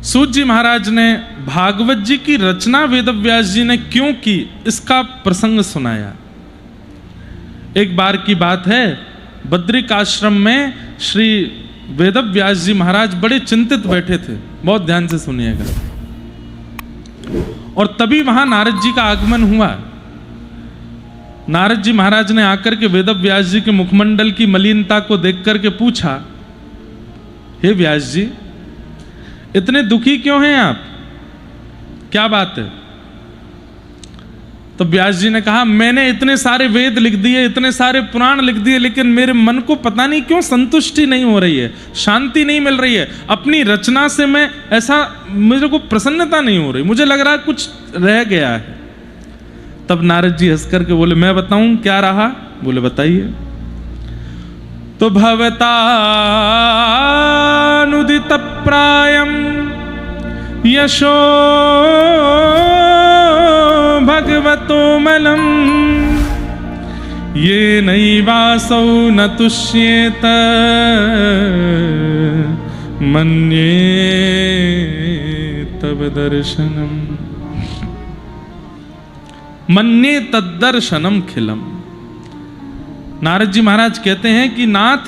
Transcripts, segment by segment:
सूत जी महाराज ने भागवत जी की रचना वेदव्यास जी ने क्यों की, इसका प्रसंग सुनाया। एक बार की बात है, बद्रिक आश्रम में श्री वेदव्यास जी महाराज बड़े चिंतित बैठे थे। बहुत ध्यान से सुनिएगा। और तभी वहां नारद जी का आगमन हुआ। नारद जी महाराज ने आकर के वेदव्यास जी के मुखमंडल की मलिनता को देख करके पूछा, हे व्यास जी, इतने दुखी क्यों हैं आप, क्या बात है? तो व्यास जी ने कहा, मैंने इतने सारे वेद लिख दिए, इतने सारे पुराण लिख दिए, लेकिन मेरे मन को पता नहीं क्यों संतुष्टि नहीं हो रही है, शांति नहीं मिल रही है। अपनी रचना से मैं ऐसा, मुझे को प्रसन्नता नहीं हो रही, मुझे लग रहा है कुछ रह गया है। तब नारद जी हंस करके बोले, मैं बताऊं क्या रहा? बोले बताइए। तो भवतानुदित प्रायम यशो भगवतो मलम ये नैवासौ न तुष्येत मन्ये तव दर्शनम मन्ये तद्दर्शनम खिलम। नारद जी महाराज कहते हैं कि नाथ,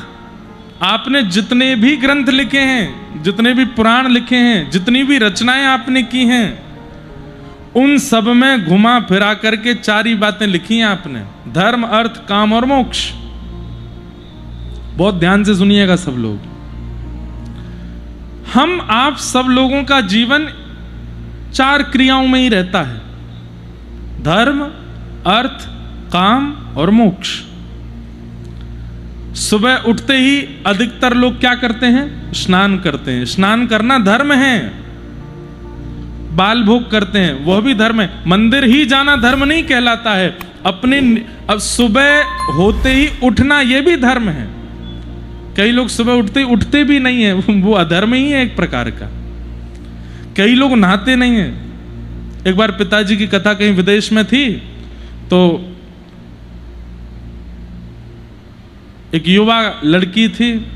आपने जितने भी ग्रंथ लिखे हैं, जितने भी पुराण लिखे हैं, जितनी भी रचनाएं आपने की हैं, उन सब में घुमा फिरा करके चार ही बातें लिखी हैं आपने, धर्म, अर्थ, काम और मोक्ष। बहुत ध्यान से सुनिएगा सब लोग। हम आप सब लोगों का जीवन चार क्रियाओं में ही रहता है, धर्म, अर्थ, काम और मोक्ष। सुबह उठते ही अधिकतर लोग क्या करते हैं? स्नान करते हैं। स्नान करना धर्म है। बाल भोग करते हैं, वह भी धर्म है। मंदिर ही जाना धर्म नहीं कहलाता है। अपने अब सुबह होते ही उठना, यह भी धर्म है। कई लोग सुबह उठते ही उठते भी नहीं है, वो अधर्म ही है एक प्रकार का। कई लोग नहाते नहीं है। एक बार पिताजी की कथा कहीं विदेश में थी, तो एक युवा लड़की थी,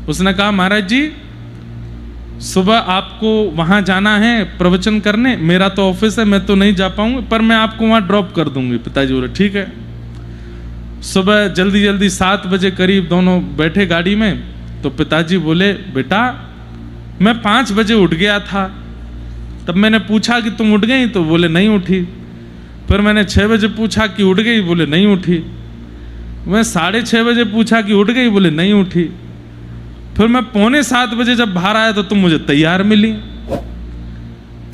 उसने कहा, महाराज जी सुबह आपको वहां जाना है प्रवचन करने, मेरा तो ऑफिस है, मैं तो नहीं जा पाऊंगी, पर मैं आपको वहां ड्रॉप कर दूंगी। पिताजी बोले ठीक है। सुबह जल्दी जल्दी 7 बजे करीब दोनों बैठे गाड़ी में, तो पिताजी बोले, बेटा मैं 5 बजे उठ गया था। तब मैंने पूछा कि तुम उठ गई? तो बोले नहीं उठी। फिर मैंने 6 बजे पूछा कि उठ गई? बोले नहीं उठी। मैं 6:30 बजे पूछा कि उठ गई? बोले नहीं उठी। फिर मैं 6:45 बजे जब बाहर आया तो तुम मुझे तैयार मिली।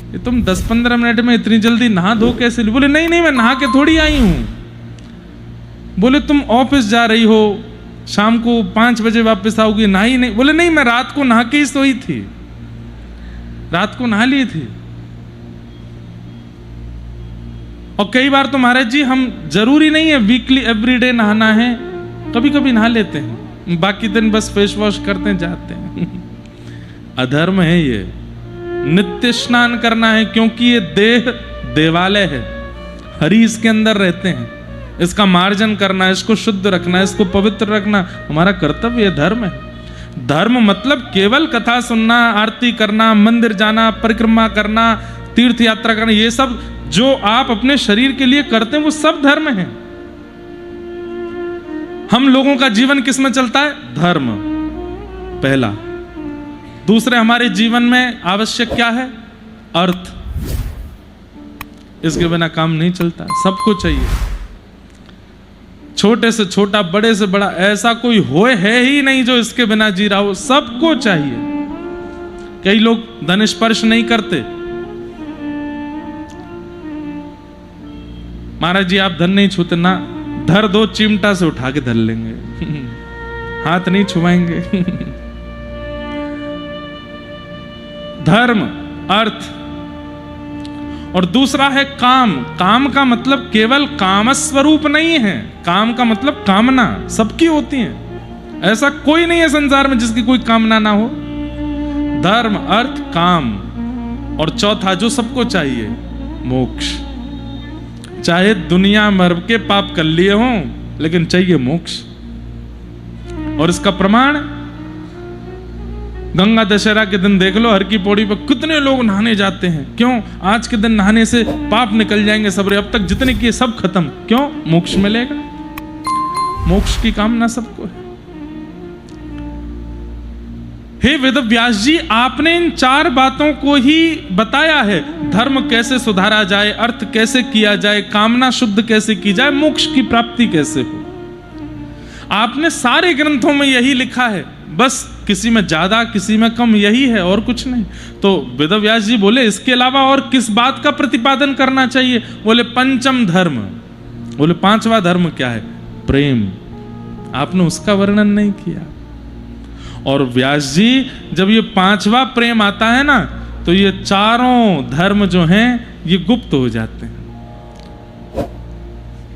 ये तुम 10-15 मिनट में इतनी जल्दी नहा धो कैसे ली? बोले नहीं नहीं, मैं नहा के थोड़ी आई हूं। बोले तुम ऑफिस जा रही हो, शाम को 5 बजे वापस आओगी, नहाई नहीं? बोले नहीं, मैं रात को नहा के ही सोई थी, रात को नहा ली थी। और कई बार तो महाराज जी हम, जरूरी नहीं है वीकली एवरीडे नहाना है, कभी कभी नहा लेते हैं, बाकी दिन बस फेस वॉश करते जाते हैं। अधर्म है ये। नित्य स्नान करना है, क्योंकि ये देह देवालय है, हरि इसके अंदर रहते हैं। इसका मार्जन करना, इसको शुद्ध रखना, इसको पवित्र रखना हमारा कर्तव्य है, धर्म है। धर्म मतलब केवल कथा सुनना, आरती करना, मंदिर जाना, परिक्रमा करना, तीर्थ यात्रा करना, ये सब जो आप अपने शरीर के लिए करते हैं वो सब धर्म है। हम लोगों का जीवन किस में चलता है? धर्म पहला। दूसरे, हमारे जीवन में आवश्यक क्या है? अर्थ। इसके बिना काम नहीं चलता, सबको चाहिए। छोटे से छोटा, बड़े से बड़ा, ऐसा कोई होए है ही नहीं जो इसके बिना जी रहा हो, सबको चाहिए। कई लोग धन स्पर्श नहीं करते। महाराज जी आप धन नहीं छूते ना, धर दो, चिमटा से उठा के धर लेंगे, हाथ नहीं छुआएंगे। धर्म, अर्थ। और दूसरा है काम। काम का मतलब केवल काम स्वरूप नहीं है, काम का मतलब कामना सबकी होती है। ऐसा कोई नहीं है संसार में जिसकी कोई कामना ना हो। धर्म, अर्थ, काम। और चौथा जो सबको चाहिए, मोक्ष। चाहे दुनिया मर के पाप कर लिए हों, लेकिन चाहिए मोक्ष। और इसका प्रमाण गंगा दशहरा के दिन देख लो, हर की पौड़ी पर कितने लोग नहाने जाते हैं। क्यों? आज के दिन नहाने से पाप निकल जाएंगे सबरे, अब तक जितने किए सब खत्म। क्यों? मोक्ष मिलेगा, मोक्ष की कामना सबको है। हे वेदव्यास जी, आपने इन 4 बातों को ही बताया है। धर्म कैसे सुधारा जाए, अर्थ कैसे किया जाए, कामना शुद्ध कैसे की जाए, मोक्ष की प्राप्ति कैसे हो। आपने सारे ग्रंथों में यही लिखा है, बस किसी में ज्यादा किसी में कम, यही है और कुछ नहीं। तो वेदव्यास जी बोले इसके अलावा और किस बात का प्रतिपादन करना चाहिए? बोले पंचम धर्म। बोले 5वां धर्म क्या है? प्रेम। आपने उसका वर्णन नहीं किया। और व्यास जी जब ये 5वां प्रेम आता है ना, तो ये चारों धर्म जो हैं ये गुप्त हो जाते हैं।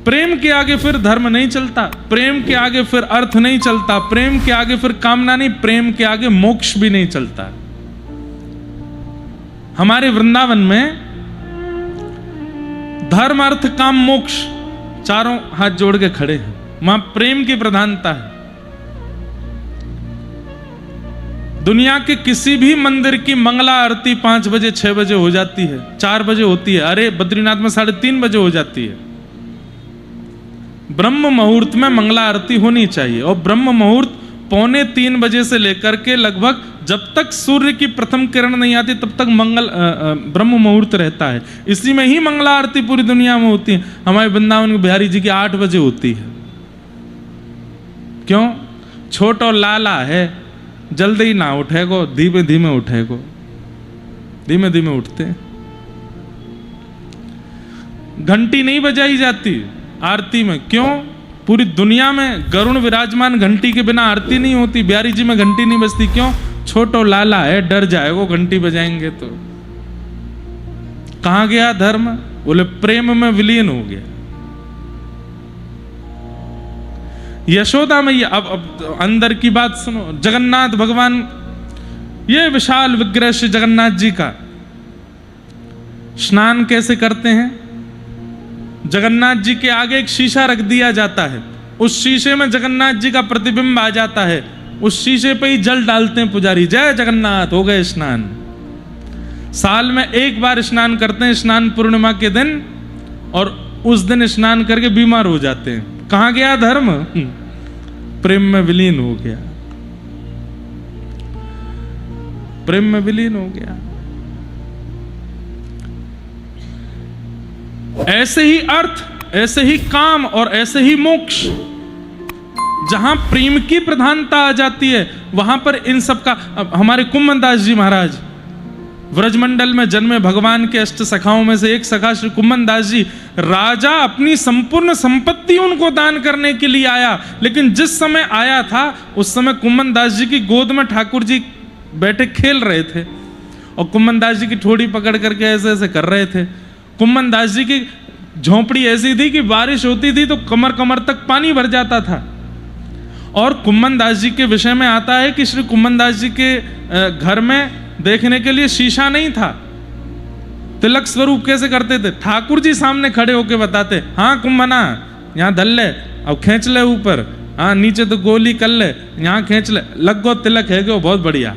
प्रेम के आगे फिर धर्म नहीं चलता, प्रेम के आगे फिर अर्थ नहीं चलता, प्रेम के आगे फिर कामना नहीं, प्रेम के आगे मोक्ष भी नहीं चलता। हमारे वृंदावन में धर्म अर्थ काम मोक्ष चारों हाथ जोड़ के खड़े हैं। वहां प्रेम की प्रधानता है। दुनिया के किसी भी मंदिर की मंगला आरती 5 बजे 6 बजे हो जाती है, 4 बजे होती है। अरे बद्रीनाथ में 3:30 बजे हो जाती है। ब्रह्म मुहूर्त में मंगला आरती होनी चाहिए, और ब्रह्म मुहूर्त 2:45 बजे से लेकर के लगभग जब तक सूर्य की प्रथम किरण नहीं आती तब तक ब्रह्म मुहूर्त रहता है। इसी में ही मंगला आरती पूरी दुनिया में होती है। हमारे वृंदावन बिहारी जी की 8 बजे होती है। क्यों? छोटो लाला है, जल्दी ना उठेगो, धीमे धीमे उठेगो। धीमे धीमे उठते हैं। घंटी नहीं बजाई जाती आरती में। क्यों? पूरी दुनिया में गरुण विराजमान, घंटी के बिना आरती नहीं होती। बिहारी जी में घंटी नहीं बजती। क्यों? छोटो लाला है, डर जाएगो घंटी बजाएंगे तो। कहां गया धर्म? बोले प्रेम में विलीन हो गया। यशोदा मैया, अब अंदर की बात सुनो। जगन्नाथ भगवान, ये विशाल विग्रह श्री जगन्नाथ जी का स्नान कैसे करते हैं? जगन्नाथ जी के आगे एक शीशा रख दिया जाता है, उस शीशे में जगन्नाथ जी का प्रतिबिंब आ जाता है, उस शीशे पे ही जल डालते हैं पुजारी, जय जगन्नाथ, हो गए स्नान। साल में एक बार स्नान करते हैं, स्नान पूर्णिमा के दिन, और उस दिन स्नान करके बीमार हो जाते हैं। कहां गया धर्म? प्रेम में विलीन हो गया। प्रेम में विलीन हो गया। ऐसे ही अर्थ, ऐसे ही काम और ऐसे ही मोक्ष, जहां प्रेम की प्रधानता आ जाती है वहां पर इन सब का। हमारे कुम्भनदास जी महाराज व्रजमंडल में जन्मे भगवान के 8 सखाओं में से एक सखा श्री कुम्भनदास जी, राजा अपनी संपूर्ण संपत्ति उनको दान करने के लिए आया, लेकिन जिस समय आया था उस समय कुम्भनदास जी की गोद में ठाकुर जी बैठे खेल रहे थे, और कुम्भनदास जी की ठोड़ी पकड़ करके ऐसे ऐसे कर रहे थे। कुम्भनदास जी की झोंपड़ी ऐसी थी कि बारिश होती थी तो कमर कमर तक पानी भर जाता था। और कुम्भनदास जी के विषय में आता है कि श्री कुम्भनदास जी के घर में देखने के लिए शीशा नहीं था। तिलक स्वरूप कैसे करते थे? ठाकुर जी सामने खड़े होके बताते, हाँ कुम्भना यहाँ धल ले, अब खींच ले ऊपर, हाँ नीचे तो गोली कर ले, यहाँ खींच ले, लग गो तिलक है गो, बहुत बढ़िया।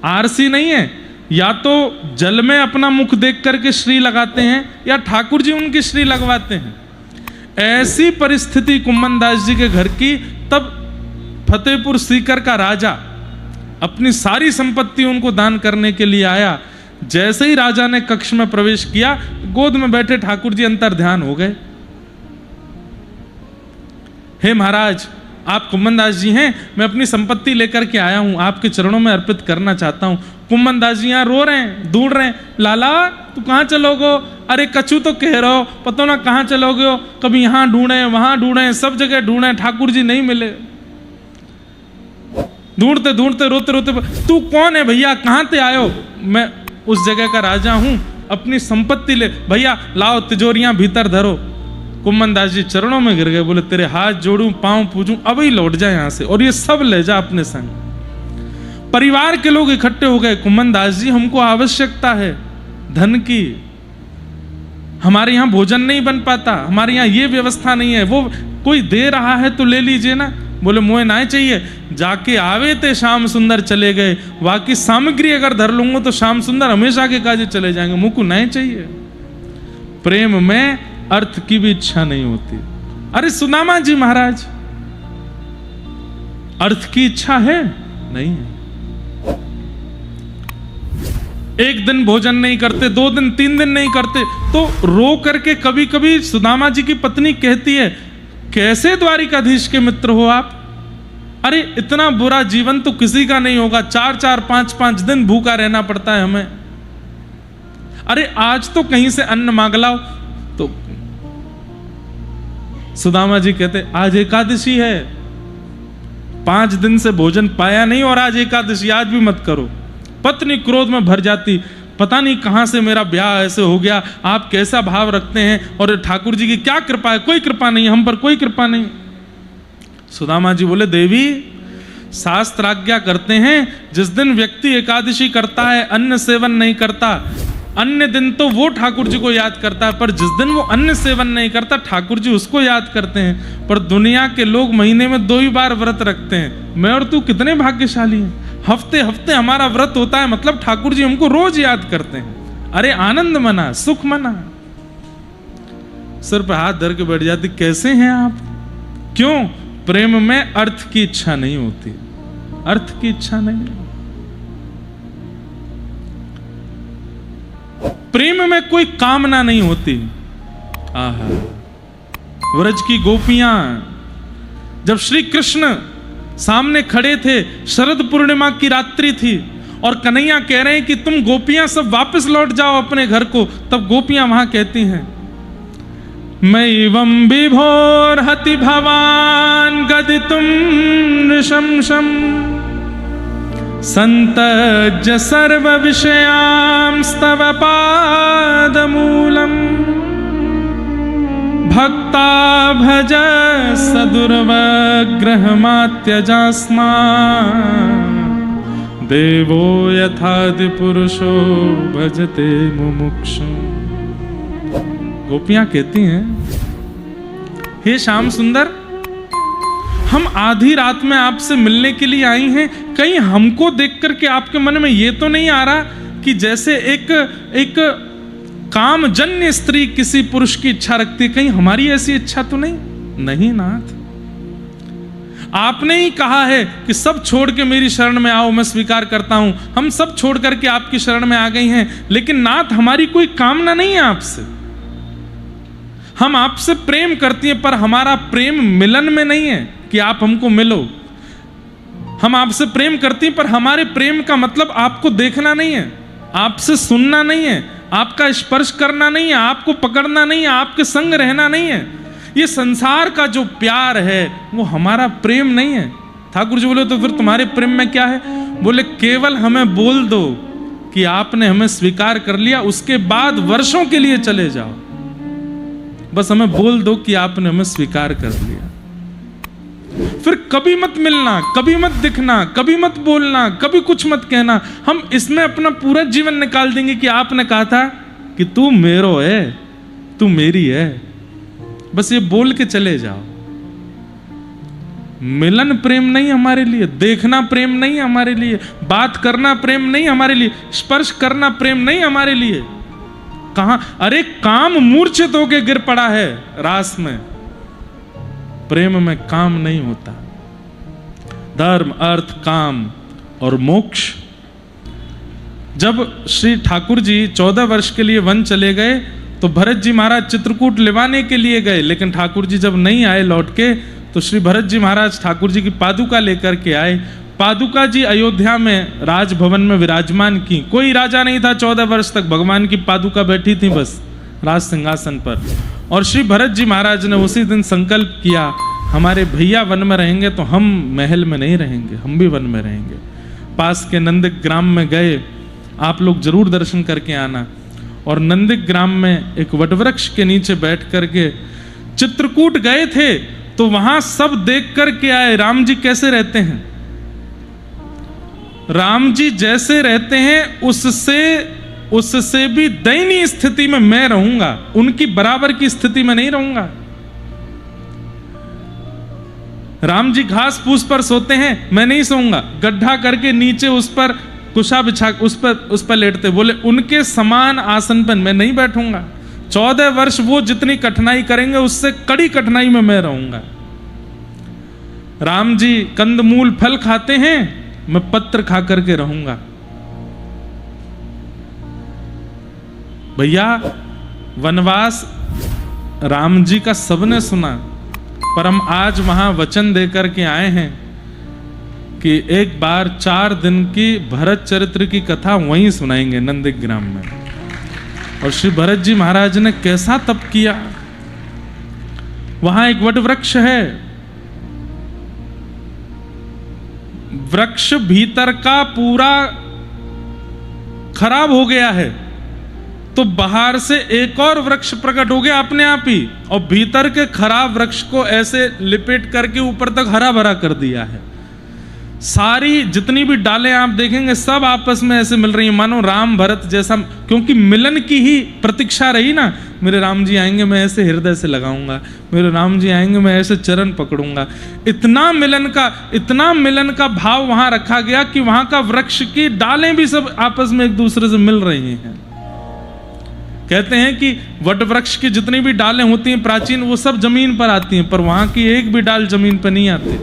आरसी नहीं है, या तो जल में अपना मुख देख करके श्री लगाते हैं या ठाकुर जी उनकी श्री लगवाते हैं। ऐसी परिस्थिति कुम्भनदास जी के घर की। तब फतेहपुर सीकर का राजा अपनी सारी संपत्ति उनको दान करने के लिए आया। जैसे ही राजा ने कक्ष में प्रवेश किया, गोद में बैठे ठाकुर जी अंतर ध्यान हो गए। हे महाराज, आप कुम्भनदास जी हैं, मैं अपनी संपत्ति लेकर के आया हूं, आपके चरणों में अर्पित करना चाहता हूं। कुम्भनदास जी यहाँ रो रहे हैं, ढूंढ रहे हैं, लाला तू कहाँ चलोगो? अरे कछु तो कह रहे हो, पता ना कहाँ चलोगे हो, कभी यहाँ ढूंढे वहां ढूंढे, सब जगह ढूंढे, ठाकुर जी नहीं मिले। ढूंढते ढूंढते रोते रोते, तू कौन है भैया, कहाँ से आयो? मैं उस जगह का राजा हूं, अपनी संपत्ति ले, भैया लाओ तिजोरियां भीतर धरो। कुम्भनदास जी चरणों में गिर गए, बोले तेरे हाथ जोड़ूं, पांव पूजूं, अब ही लौट जा यहां से, और ये सब ले जा अपने संग। परिवार के लोग इकट्ठे हो गए, कुम्भनदास जी हमको आवश्यकता है धन की, हमारे यहाँ भोजन नहीं बन पाता, हमारे यहाँ ये व्यवस्था नहीं है, वो कोई दे रहा है तो ले लीजिए ना। बोले मोए ना चाहिए, जाके आवे थे श्याम सुंदर चले गए, बाकी सामग्री अगर धर लूंगा तो श्याम सुंदर हमेशा के काजे चले जाएंगे, मुझको नहीं चाहिए। प्रेम में अर्थ की भी इच्छा नहीं होती। अरे सुदामा जी महाराज, अर्थ की इच्छा है नहीं है। एक दिन भोजन नहीं करते, 2 दिन 3 दिन नहीं करते, तो रो करके कभी कभी सुदामा जी की पत्नी कहती है, कैसे द्वारिकाधीश के मित्र हो आप? अरे इतना बुरा जीवन तो किसी का नहीं होगा, 4-4 5-5 दिन भूखा रहना पड़ता है हमें। अरे आज तो कहीं से अन्न मांग लाओ। तो सुदामा जी कहते, आज एकादशी है, 5 दिन से भोजन पाया नहीं और आज एकादशी, आज भी मत करो। पत्नी क्रोध में भर जाती, पता नहीं कहां से मेरा ब्याह ऐसे हो गया, आप कैसा भाव रखते हैं, और ठाकुर जी की क्या कृपा है? कोई कृपा नहीं, हम पर कोई कृपा नहीं। सुदामा जी बोले, देवी शास्त्र आज्ञा करते हैं, जिस दिन व्यक्ति एकादशी करता है, अन्न सेवन नहीं करता, अन्य दिन तो वो ठाकुर जी को याद करता है, पर जिस दिन वो अन्न सेवन नहीं करता, ठाकुर जी उसको याद करते हैं। पर दुनिया के लोग महीने में 2 ही बार व्रत रखते हैं। मैं और तू कितने भाग्यशाली हैं, हफ्ते हफ्ते हमारा व्रत होता है, मतलब ठाकुर जी हमको रोज याद करते हैं। अरे आनंद मना, सुख मना। सिर पर हाथ धर के बैठ जाती, कैसे हैं आप? क्यों? प्रेम में अर्थ की इच्छा नहीं होती, अर्थ की इच्छा नहीं है। प्रेम में कोई कामना नहीं होती। आहा, व्रज की गोपियां जब श्री कृष्ण सामने खड़े थे, शरद पूर्णिमा की रात्रि थी, और कन्हैया कह रहे हैं कि तुम गोपियां सब वापस लौट जाओ अपने घर को, तब गोपियां वहां कहती हैं, मैं एवं विभोर हति भवान गदितुम नृशंसम संतज्य सर्व विषयां स्तव पादमूलम भक्ता भज सदुर्वग्रहमात्यजास्मा देवो यथादि पुरुषो भजते मुमुक्षु। गोपियां कहती हैं, हे श्याम सुंदर, हम आधी रात में आपसे मिलने के लिए आई हैं, कहीं हमको देख करके आपके मन में ये तो नहीं आ रहा कि जैसे एक कामजन्य स्त्री किसी पुरुष की इच्छा रखती, कहीं हमारी ऐसी इच्छा तो नहीं? नहीं नाथ, आपने ही कहा है कि सब छोड़ के मेरी शरण में आओ, मैं स्वीकार करता हूं। हम सब छोड़ करके आपकी शरण में आ गई हैं, लेकिन नाथ हमारी कोई कामना नहीं है आपसे। हम आपसे प्रेम करती हैं, पर हमारा प्रेम मिलन में नहीं है कि आप हमको मिलो। हम आपसे प्रेम करती हैं, पर हमारे प्रेम का मतलब आपको देखना नहीं है, आपसे सुनना नहीं है, आपका स्पर्श करना नहीं है, आपको पकड़ना नहीं है, आपके संग रहना नहीं है। ये संसार का जो प्यार है वो हमारा प्रेम नहीं है। ठाकुर जी बोले, तो फिर तुम्हारे प्रेम में क्या है? बोले, केवल हमें बोल दो कि आपने हमें स्वीकार कर लिया, उसके बाद वर्षों के लिए चले जाओ। बस हमें बोल दो कि आपने हमें स्वीकार कर लिया, फिर कभी मत मिलना, कभी मत दिखना, कभी मत बोलना, कभी कुछ मत कहना। हम इसमें अपना पूरा जीवन निकाल देंगे कि आपने कहा था कि तू मेरो है, तू मेरी है। बस ये बोल के चले जाओ। मिलन प्रेम नहीं हमारे लिए, देखना प्रेम नहीं हमारे लिए, बात करना प्रेम नहीं हमारे लिए, स्पर्श करना प्रेम नहीं हमारे लिए। कहां? अरे काम मूर्छित होके गिर पड़ा है रास में। प्रेम में काम नहीं होता। धर्म, अर्थ, काम और मोक्ष। जब श्री ठाकुर जी 14 वर्ष के लिए वन चले गए तो भरत जी महाराज चित्रकूट लिवाने के लिए गए, लेकिन ठाकुर जी जब नहीं आए लौट के, तो श्री भरत जी महाराज ठाकुर जी की पादुका लेकर के आए। पादुका जी अयोध्या में राजभवन में विराजमान की। कोई राजा नहीं था 14 वर्ष तक, भगवान की पादुका बैठी थी बस राज सिंहासन पर। और श्री भरत जी महाराज ने उसी दिन संकल्प किया, हमारे भैया वन में रहेंगे तो हम महल में नहीं रहेंगे, हम भी वन में रहेंगे। पास के नंदिक ग्राम में गए, आप लोग जरूर दर्शन करके आना। और नंदिक ग्राम में एक वटवृक्ष के नीचे बैठ करके चित्रकूट गए थे, तो वहां सब देख करके आए राम जी कैसे रहते हैं। राम जी जैसे रहते हैं उससे भी दयनीय स्थिति में मैं रहूंगा, उनकी बराबर की स्थिति में नहीं रहूंगा। राम जी घास फूस पर सोते हैं, मैं नहीं सोऊंगा, गड्ढा करके नीचे उस पर कुशा बिछा उस पर लेटते। बोले उनके समान आसन पर मैं नहीं बैठूंगा। 14 वर्ष वो जितनी कठिनाई करेंगे उससे कड़ी कठिनाई में मैं रहूंगा। राम जी कंदमूल फल खाते हैं, मैं पत्र खा करके रहूंगा। भैया वनवास राम जी का सबने सुना, पर हम आज वहां वचन देकर के आए हैं कि एक बार 4 दिन की भरत चरित्र की कथा वहीं सुनाएंगे नंदीग्राम में। और श्री भरत जी महाराज ने कैसा तप किया। वहां एक वट वृक्ष है, वृक्ष भीतर का पूरा खराब हो गया है, तो बाहर से एक और वृक्ष प्रकट हो गया अपने आप ही, और भीतर के खराब वृक्ष को ऐसे लिपेट करके ऊपर तक हरा भरा कर दिया है। सारी जितनी भी डालें आप देखेंगे सब आपस में ऐसे मिल रही हैं, मानो राम भरत जैसा, क्योंकि मिलन की ही प्रतीक्षा रही ना। मेरे राम जी आएंगे मैं ऐसे हृदय से लगाऊंगा, मेरे राम जी आएंगे मैं ऐसे चरण पकड़ूंगा। इतना मिलन का भाव वहां रखा गया कि वहां का वृक्ष की डालें भी सब आपस में एक दूसरे से मिल रही हैं। कहते हैं कि वट वृक्ष की जितनी भी डालें होती हैं प्राचीन, वो सब जमीन पर आती हैं, पर वहां की एक भी डाल जमीन पर नहीं आती।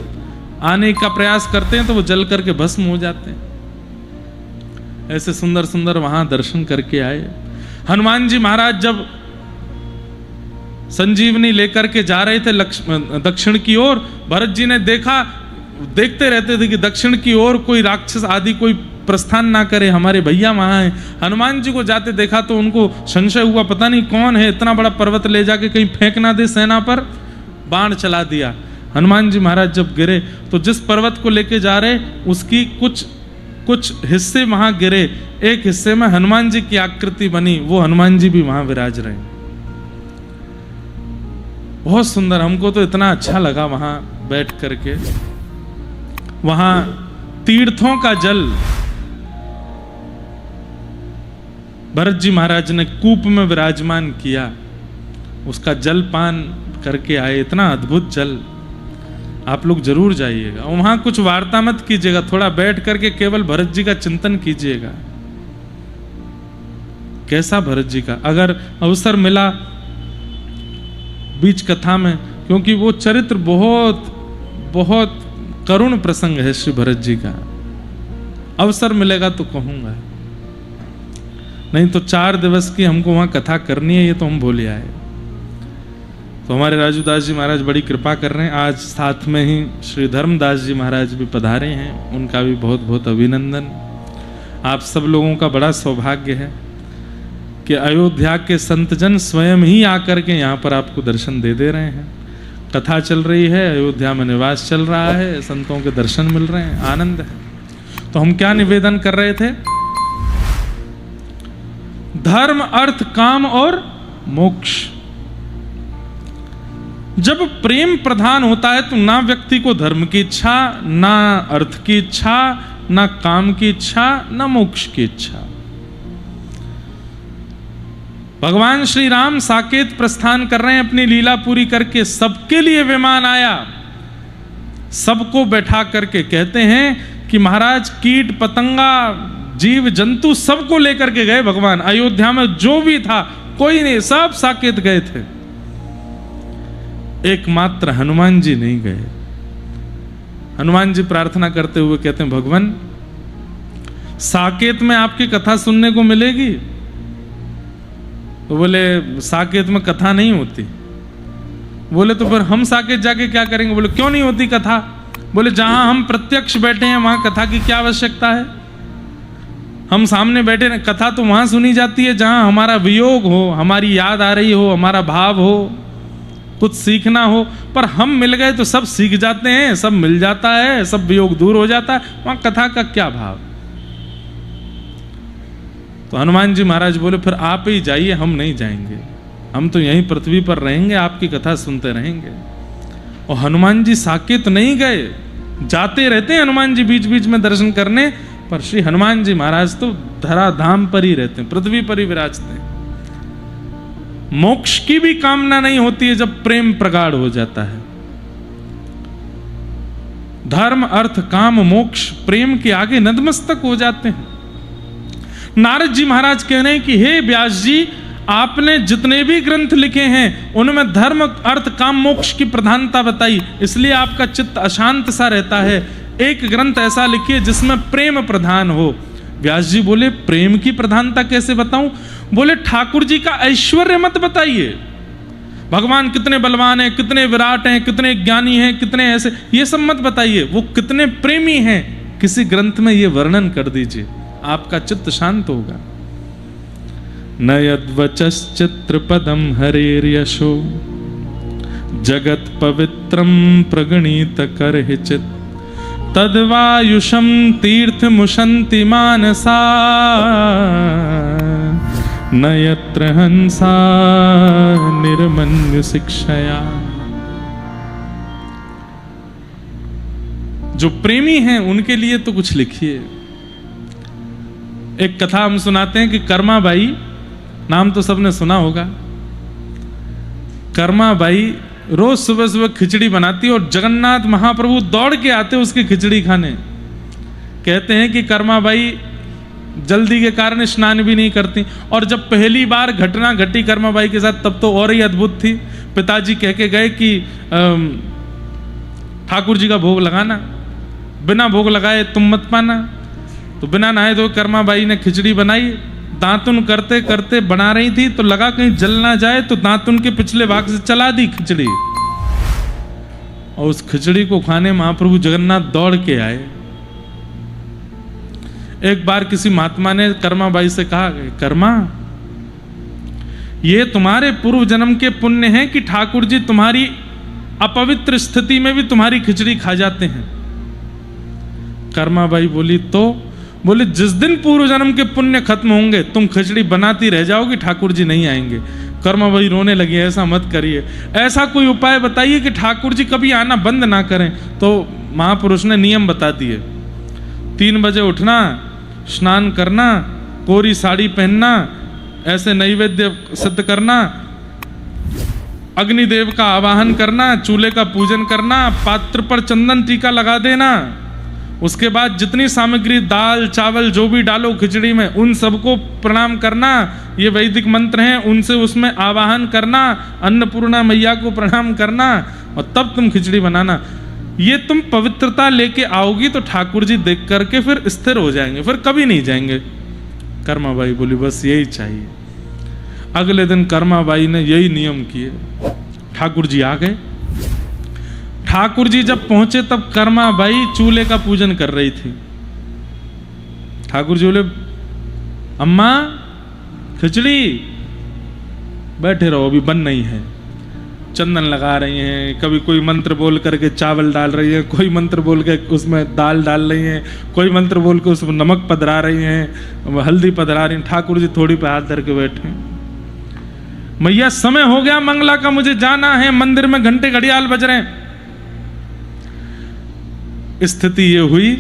आने का प्रयास करते हैं तो वो जल करके भस्म हो जाते हैं। ऐसे सुंदर सुंदर वहां दर्शन करके आए। हनुमान जी महाराज जब संजीवनी लेकर के जा रहे थे दक्षिण की ओर, भरत जी ने देखा, देखते रहते थे कि दक्षिण की ओर कोई राक्षस आदि कोई प्रस्थान ना करे, हमारे भैया वहां हैं। हनुमान जी को जाते देखा तो उनको संशय हुआ, पता नहीं कौन है, इतना बड़ा पर्वत ले जाके कहीं फेंक ना दे सेना पर। बाण चला दिया। हनुमान जी महाराज जब गिरे तो जिस पर्वत को लेके जा रहे उसकी कुछ हिस्से वहां गिरे, एक हिस्से में हनुमान जी की आकृति बनी, वो हनुमान जी भी वहां विराज रहे। बहुत सुंदर, हमको तो इतना अच्छा लगा वहां बैठ करके। वहां तीर्थों का जल भरत जी महाराज ने कूप में विराजमान किया, उसका जल पान करके आए। इतना अद्भुत जल, आप लोग जरूर जाइएगा। वहां कुछ वार्ता मत कीजिएगा, थोड़ा बैठ करके केवल भरत जी का चिंतन कीजिएगा। कैसा भरत जी का, अगर अवसर मिला बीच कथा में, क्योंकि वो चरित्र बहुत बहुत करुण प्रसंग है श्री भरत जी का। अवसर मिलेगा तो कहूंगा, नहीं तो 4 दिवस की हमको वहां कथा करनी है, ये तो हम बोले आए। तो हमारे राजूदास जी महाराज बड़ी कृपा कर रहे हैं। आज साथ में ही श्री धर्मदास जी महाराज भी पधारे हैं, उनका भी बहुत बहुत अभिनंदन। आप सब लोगों का बड़ा सौभाग्य है कि अयोध्या के संतजन स्वयं ही आकर के यहाँ पर आपको दर्शन दे रहे हैं। कथा चल रही है, अयोध्या में निवास चल रहा है, संतों के दर्शन मिल रहे हैं, आनंद है। तो हम क्या निवेदन कर रहे थे? धर्म, अर्थ, काम और मोक्ष। जब प्रेम प्रधान होता है तो ना व्यक्ति को धर्म की इच्छा, ना अर्थ की इच्छा, ना काम की इच्छा, ना मोक्ष की इच्छा। भगवान श्री राम साकेत प्रस्थान कर रहे हैं अपनी लीला पूरी करके, सबके लिए विमान आया, सबको बैठा करके। कहते हैं कि महाराज कीट पतंगा जीव जंतु सबको लेकर के गए भगवान। अयोध्या में जो भी था कोई नहीं, सब साकेत गए थे, एकमात्र हनुमान जी नहीं गए। हनुमान जी प्रार्थना करते हुए कहते हैं, भगवान साकेत में आपकी कथा सुनने को मिलेगी? तो बोले साकेत में कथा नहीं होती। बोले तो फिर हम साकेत जाके क्या करेंगे? बोले क्यों नहीं होती कथा? बोले जहां हम प्रत्यक्ष बैठे हैं वहां कथा की क्या आवश्यकता है? हम सामने बैठे हैं, कथा तो वहां सुनी जाती है जहां हमारा वियोग हो, हमारी याद आ रही हो, हमारा भाव हो, कुछ सीखना हो। पर हम मिल गए तो सब सीख जाते हैं, सब मिल जाता है, सब वियोग दूर हो जाता है, वहां कथा का क्या भाव? तो हनुमान जी महाराज बोले फिर आप ही जाइए, हम नहीं जाएंगे, हम तो यहीं पृथ्वी पर रहेंगे, आपकी कथा सुनते रहेंगे। और हनुमान जी साकेत नहीं गए, जाते रहते हैं हनुमान जी बीच बीच में दर्शन करने, पर श्री हनुमान जी महाराज तो धराधाम पर ही रहते हैं, पृथ्वी पर ही विराजते हैं। मोक्ष की भी कामना नहीं होती है जब प्रेम प्रगाढ़ हो जाता है। धर्म अर्थ काम मोक्ष प्रेम के आगे नतमस्तक हो जाते हैं। नारद जी महाराज कह रहे हैं कि हे व्यास जी, आपने जितने भी ग्रंथ लिखे हैं उनमें धर्म अर्थ काम मोक्ष की प्रधानता बताई, इसलिए आपका चित्त अशांत सा रहता है। एक ग्रंथ ऐसा लिखिए जिसमें प्रेम प्रधान हो। व्यास जी बोले, प्रेम की प्रधानता कैसे बताऊं? बोले, ठाकुर जी का ऐश्वर्य मत बताइए। भगवान कितने बलवान हैं, कितने विराट हैं, कितने ज्ञानी हैं, कितने ऐसे, ये सब मत बताइए। वो कितने प्रेमी हैं किसी ग्रंथ में ये वर्णन कर दीजिए, आपका चित्त शांत होगा। न यद्वचश्चित्र पदम हरेर्यशो जगत पवित्रम प्रगणित करहिचित तद्वायुषम तीर्थ मुशन्ति मानसा न यत्र हंसा निर्मन्यु शिक्षया। जो प्रेमी हैं उनके लिए तो कुछ लिखिए। एक कथा हम सुनाते हैं कि कर्माबाई, नाम तो सबने सुना होगा, कर्माबाई रोज सुबह सुबह खिचड़ी बनाती और जगन्नाथ महाप्रभु दौड़ के आते उसकी खिचड़ी खाने। कहते हैं कि कर्माबाई जल्दी के कारण स्नान भी नहीं करती, और जब पहली बार घटना घटी कर्माबाई के साथ तब तो और ही अद्भुत थी। पिताजी कह के गए कि ठाकुर जी का भोग लगाना, बिना भोग लगाए तुम मत पाना। तो बिना नहाए धोए कर्माबाई ने खिचड़ी बनाई। दांतुन करते करते बना रही थी तो लगा कहीं जल ना जाए, तो दांतुन के पिछले भाग से चला दी खिचड़ी, और उस खिचड़ी को खाने महाप्रभु जगन्नाथ दौड़ के आए। एक बार किसी महात्मा ने कर्माबाई से कहा, कर्मा, ये तुम्हारे पूर्व जन्म के पुण्य हैं कि ठाकुर जी तुम्हारी अपवित्र स्थिति में भी तुम्हारी खिचड़ी खा जाते हैं। कर्माबाई बोली, तो बोले, जिस दिन पूर्व जन्म के पुण्य खत्म होंगे तुम खिचड़ी बनाती रह जाओगी, ठाकुर जी नहीं आएंगे। कर्माबाई रोने लगी, ऐसा मत करिए, ऐसा कोई उपाय बताइए कि ठाकुर जी कभी आना बंद ना करें। तो महापुरुष ने नियम बता दिए, 3 बजे उठना, स्नान करना, कोरी साड़ी पहनना, ऐसे नैवेद्य सिद्ध करना, अग्निदेव का आवाहन करना, चूल्हे का पूजन करना, पात्र पर चंदन टीका लगा देना। उसके बाद जितनी सामग्री, दाल चावल जो भी डालो खिचड़ी में, उन सबको प्रणाम करना। ये वैदिक मंत्र हैं, उनसे उसमें आवाहन करना, अन्नपूर्णा मैया को प्रणाम करना, और तब तुम खिचड़ी बनाना। ये तुम पवित्रता लेके आओगी तो ठाकुर जी देख करके फिर स्थिर हो जाएंगे, फिर कभी नहीं जाएंगे। कर्माबाई बोली, बस यही चाहिए। अगले दिन कर्माबाई ने यही नियम किए। ठाकुर जी आ गए। ठाकुर जी जब पहुंचे तब कर्माबाई चूल्हे का पूजन कर रही थी। ठाकुर जी बोले, अम्मा खिचड़ी, बैठे रहो, अभी बन नहीं है। चंदन लगा रही हैं, कभी कोई मंत्र बोल करके चावल डाल रही हैं, कोई मंत्र बोल के उसमें दाल डाल रही हैं, कोई मंत्र बोल के उसमें नमक पधरा रही हैं, हल्दी पधरा रही हैं। ठाकुर जी थोड़ी पे हाथ धर के बैठे, मैया समय हो गया मंगला का, मुझे जाना है, मंदिर में घंटे घड़ियाल बज रहे हैं। स्थिति ये हुई,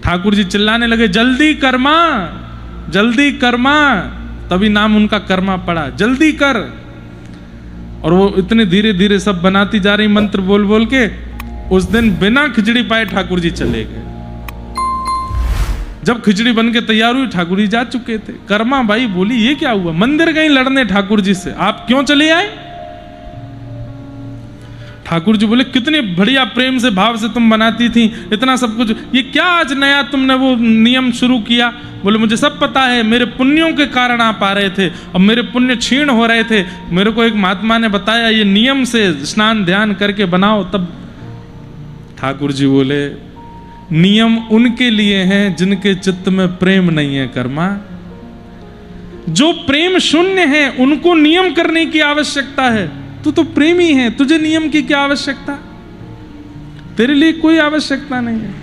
ठाकुर जी चिल्लाने लगे, जल्दी कर्मा, जल्दी कर्मा। तभी नाम उनका कर्मा पड़ा, जल्दी कर। और वो इतने धीरे धीरे सब बनाती जा रही मंत्र बोल बोल के। उस दिन बिना खिचड़ी पाए ठाकुर जी चले गए। जब खिचड़ी बन के तैयार हुई, ठाकुर जी जा चुके थे। कर्मा बाई बोली, ये क्या हुआ? मंदिर गई लड़ने ठाकुर जी से, आप क्यों चले आए? ठाकुर जी बोले, कितने बढ़िया प्रेम से भाव से तुम बनाती थी, इतना सब कुछ, ये क्या आज नया तुमने वो नियम शुरू किया? बोले, मुझे सब पता है, मेरे पुण्यों के कारण आप आ रहे थे और मेरे पुण्य क्षीण हो रहे थे। मेरे को एक महात्मा ने बताया, ये नियम से स्नान ध्यान करके बनाओ तब। ठाकुर जी बोले, नियम उनके लिए हैं जिनके चित्त में प्रेम नहीं है कर्मा। जो प्रेम शून्य है उनको नियम करने की आवश्यकता है। तू तो प्रेमी है, तुझे नियम की क्या आवश्यकता? तेरे लिए कोई आवश्यकता नहीं है।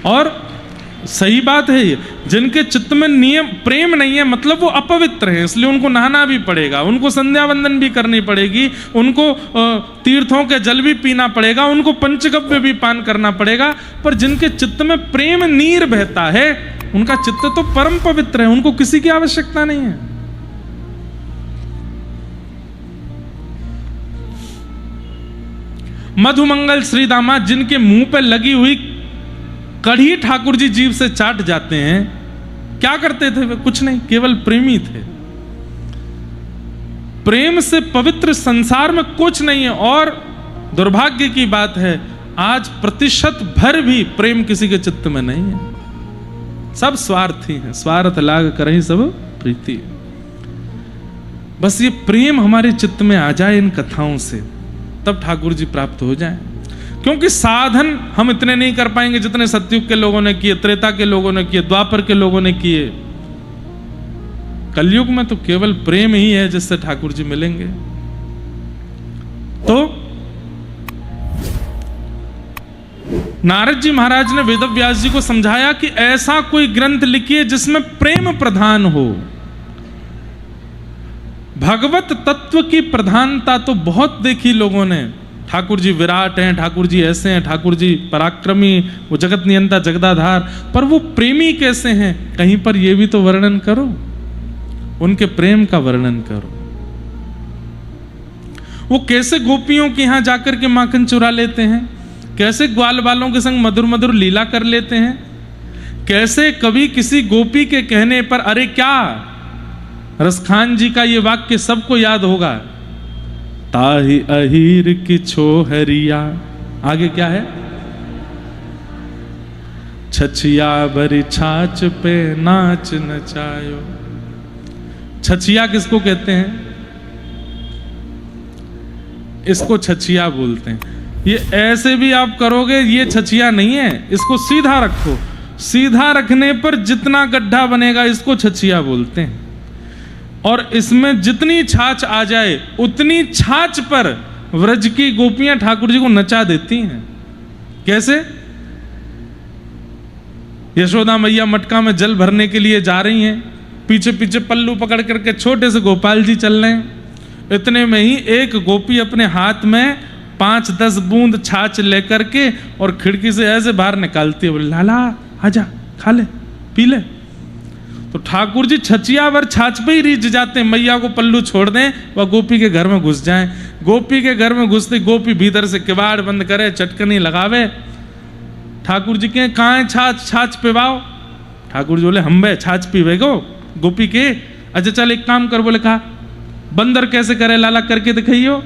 और सही बात है ये, जिनके चित्त में नियम प्रेम नहीं है मतलब वो अपवित्र है, इसलिए उनको नहाना भी पड़ेगा, उनको संध्या वंदन भी करनी पड़ेगी, उनको तीर्थों के जल भी पीना पड़ेगा, उनको पंचगव्य भी पान करना पड़ेगा। पर जिनके चित्त में प्रेम नीर बहता है उनका चित्त तो परम पवित्र है, उनको किसी की आवश्यकता नहीं है। मधुमंगल श्री दामाद जिनके मुंह पे लगी हुई कढ़ी ठाकुर जी जीभ से चाट जाते हैं, क्या करते थे वे? कुछ नहीं, केवल प्रेमी थे। प्रेम से पवित्र संसार में कुछ नहीं है। और दुर्भाग्य की बात है, आज प्रतिशत भर भी प्रेम किसी के चित्त में नहीं है। सब स्वार्थी हैं, स्वार्थ लाग करहि सब प्रीति। बस ये प्रेम हमारे चित्त में आ जाए इन कथाओं से, तब ठाकुर जी प्राप्त हो जाए। क्योंकि साधन हम इतने नहीं कर पाएंगे जितने सतयुग के लोगों ने किए, त्रेता के लोगों ने किए, द्वापर के लोगों ने किए। कलयुग में तो केवल प्रेम ही है जिससे ठाकुर जी मिलेंगे। तो नारद जी महाराज ने वेदव्यास जी को समझाया कि ऐसा कोई ग्रंथ लिखिए जिसमें प्रेम प्रधान हो। भगवत तत्व की प्रधानता तो बहुत देखी लोगों ने। ठाकुर जी विराट हैं, ठाकुर जी ऐसे हैं, ठाकुर जी पराक्रमी, वो जगत नियंता जगदाधार, पर वो प्रेमी कैसे हैं? कहीं पर ये भी तो वर्णन करो, उनके प्रेम का वर्णन करो। वो कैसे गोपियों के यहां जाकर के माखन चुरा लेते हैं, कैसे ग्वाल बालों के संग मधुर मधुर लीला कर लेते हैं, कैसे कभी किसी गोपी के कहने पर, अरे क्या रसखान जी का ये वाक्य सबको याद होगा, ताहि अहीर की छोहरिया, आगे क्या है, छछिया भरी छाछ पे नाच नचायो। छछिया किसको कहते हैं? इसको छछिया बोलते हैं। ये ऐसे भी आप करोगे, ये छछिया नहीं है, इसको सीधा रखो। सीधा रखने पर जितना गड्ढा बनेगा इसको छछिया बोलते हैं। और इसमें जितनी छाछ आ जाए उतनी छाछ पर व्रज की गोपियां ठाकुर जी को नचा देती हैं। कैसे? यशोदा मैया मटका में जल भरने के लिए जा रही हैं, पीछे पीछे पल्लू पकड़ करके छोटे से गोपाल जी चल रहे हैं। इतने में ही एक गोपी अपने हाथ में 5-10 बूंद छाछ लेकर के और खिड़की से ऐसे बाहर निकालती है, बोले लाला आजा खा ले पी ले। तो ठाकुर जी छचिया भर छाछ पे ही रीझ जाते हैं, मैया को पल्लू छोड़ दें, वह गोपी के घर में घुस जाएं। गोपी के घर में घुसते गोपी भीतर से किवाड़ बंद करे, चटकनी लगावे। ठाकुर जी के कहाँ है छाछ, छाछ पिवाओ। ठाकुर जी बोले हम बे छाछ पीवे गो गोपी के। अच्छा चल एक काम कर, बोले कहा बंदर कैसे करे लाला, करके दिखाइयो।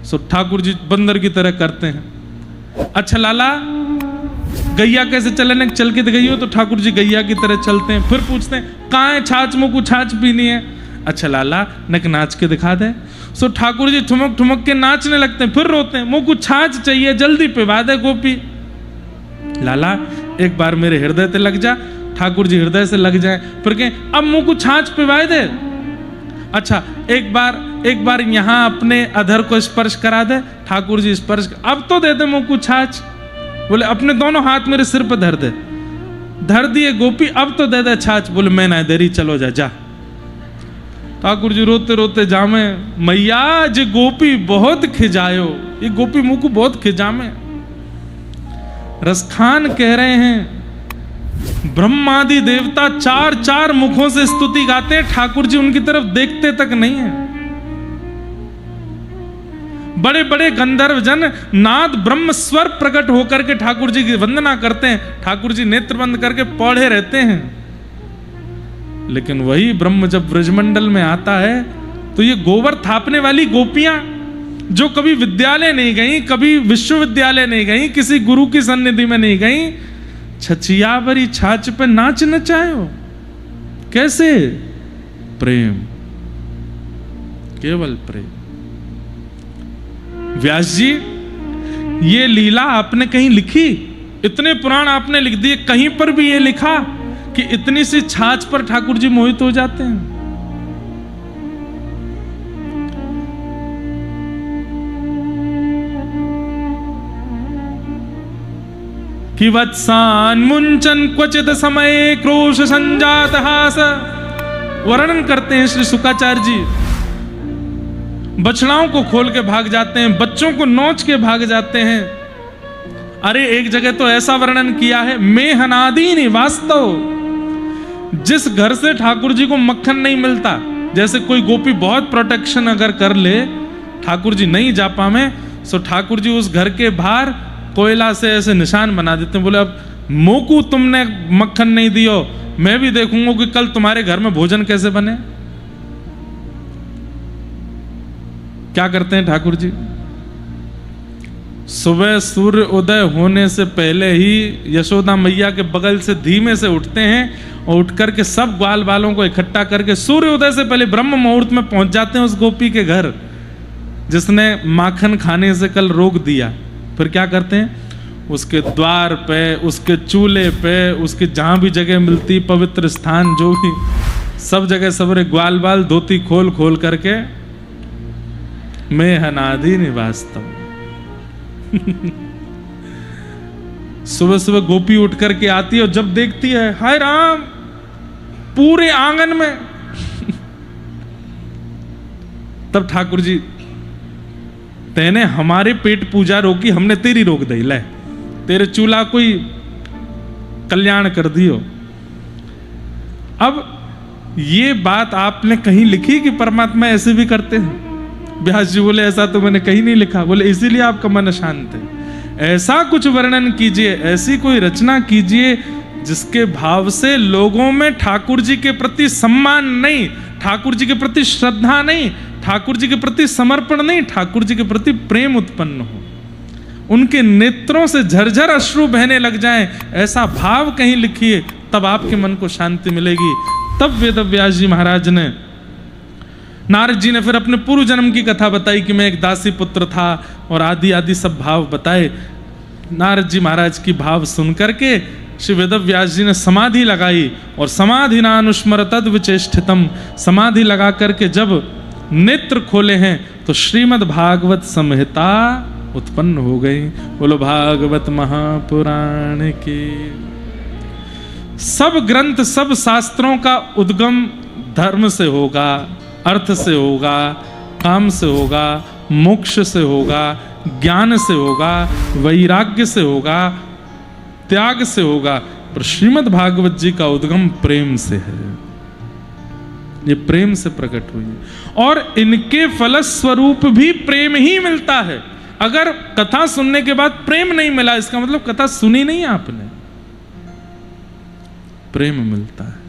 सो ठाकुर जी बंदर की तरह करते हैं। अच्छा लाला गैया कैसे चलने, चल के दिखाइयो। तो ठाकुर जी गैया की तरह चलते हैं। फिर पूछते हैं कहाँ है छाछ, मुझको छाछ पीनी है। अच्छा लाला नक नाच के दिखा दे। सो ठाकुर जी ठुमक ठुमक के नाचने लगते हैं, फिर रोते हैं, मुझको छाछ चाहिए, जल्दी पिवा दे गोपी। लाला एक बार मेरे हृदय से लग जा। ठाकुर जी हृदय से लग जाए, फिर कहें अब मुझको छाछ पिवाए दे। अच्छा एक बार यहां अपने अधर को स्पर्श करा दे। ठाकुर जी स्पर्श, अब तो दे दे मुझको छाछ। बोले अपने दोनों हाथ मेरे सिर पर धर दे। धर दिए गोपी, अब तो दे दे छाछ। बोले मैं ना देरी, चलो जा जा। ठाकुर जी रोते रोते जामे, मैया जे गोपी बहुत खिजायो, ये गोपी मुझको बहुत खिजामे। रसखान कह रहे हैं ब्रह्मादि देवता 4 मुखों से स्तुति गाते हैं, ठाकुर जी उनकी तरफ देखते तक नहीं है। बड़े बड़े गंधर्व जन नाद ब्रह्म स्वर प्रकट होकर के ठाकुर जी की वंदना करते हैं। ठाकुर जी नेत्र बंद करके पौड़े रहते हैं। लेकिन वही ब्रह्म जब ब्रजमंडल में आता है तो ये गोबर थापने वाली गोपियां जो कभी विद्यालय नहीं गई, कभी विश्वविद्यालय नहीं गई, किसी गुरु की सन्निधि में नहीं गई, छचिया भरी छाछ पे नाच नचायो। कैसे? प्रेम, केवल प्रेम। व्यास जी ये लीला आपने कहीं लिखी? इतने पुराण आपने लिख दिए, कहीं पर भी ये लिखा कि इतनी सी छाछ पर ठाकुर जी मोहित हो जाते हैं? कि वत्सान मुंचन क्वचित समय क्रोश संजात हास। वर्णन करते हैं श्री शुकाचार्य जी, बछड़ाओं को खोल के भाग जाते हैं, बच्चों को नोच के भाग जाते हैं। अरे एक जगह तो ऐसा वर्णन किया है, मेहनादीनि वास्तव, जिस घर से ठाकुर जी को मक्खन नहीं मिलता, जैसे कोई गोपी बहुत प्रोटेक्शन अगर कर ले, ठाकुर जी नहीं जा पावे, सो ठाकुर जी उस घर के बाहर कोयला से ऐसे निशान बना देते हैं। बोले अब मोकू तुमने मक्खन नहीं दियो, मैं भी देखूंगा कि कल तुम्हारे घर में भोजन कैसे बने। क्या करते हैं ठाकुर जी? सुबह सूर्य उदय होने से पहले ही यशोदा मैया के बगल से धीमे से उठते हैं और उठ करके सब ग्वाल बालों को इकट्ठा करके सूर्य उदय से पहले ब्रह्म मुहूर्त में पहुंच जाते हैं उस गोपी के घर जिसने माखन खाने से कल रोक दिया। फिर क्या करते हैं? उसके द्वार पे, उसके चूल्हे पे, उसके जहां भी जगह मिलती पवित्र स्थान जो भी, सब जगह सबरे ग्वाल बाल धोती खोल खोल करके मैं अनादि निवास्तव। सुबह सुबह गोपी उठ करके आती है और जब देखती है हाय राम पूरे आंगन में तब ठाकुर जी तेने हमारे पेट पूजा रोकी, हमने तेरी रोक दी, ले तेरे चूल्हा कोई कल्याण कर दियो। अब ये बात आपने कहीं लिखी कि परमात्मा ऐसे भी करते हैं? व्यास जी बोले ऐसा तो मैंने कहीं नहीं लिखा। बोले इसीलिए आपका मन अशांत है। ऐसा कुछ वर्णन कीजिए, ऐसी कोई रचना कीजिए जिसके भाव से लोगों में ठाकुर जी के प्रति सम्मान नहीं, ठाकुर जी के प्रति श्रद्धा नहीं, ठाकुर जी के प्रति समर्पण नहीं, ठाकुर जी के प्रति प्रेम उत्पन्न हो, उनके नेत्रों से झरझर अश्रु बहने लग जाएं। ऐसा भाव कहीं लिखिए, तब आपके मन को शांति मिलेगी। तब वेद व्यास जी महाराज ने, नारद जी ने फिर अपने पूर्व जन्म की कथा बताई कि मैं एक दासी पुत्र था और आदि आदि सब भाव बताए। नारद जी महाराज की भाव सुन करके श्री वेद व्यास जी ने समाधि लगाई और समाधि नानुस्मर तद विचेष्टितम, समाधि लगा करके जब नेत्र खोले हैं तो श्रीमद् भागवत संहिता उत्पन्न हो गई। बोलो भागवत महापुराण की। सब ग्रंथ सब शास्त्रों का उद्गम धर्म से होगा, अर्थ से होगा, काम से होगा, मोक्ष से होगा, ज्ञान से होगा, वैराग्य से होगा, त्याग से होगा, पर श्रीमद् भागवत जी का उद्गम प्रेम से है। ये प्रेम से प्रकट हुई है और इनके फलस्वरूप भी प्रेम ही मिलता है। अगर कथा सुनने के बाद प्रेम नहीं मिला, इसका मतलब कथा सुनी नहीं आपने, प्रेम मिलता है।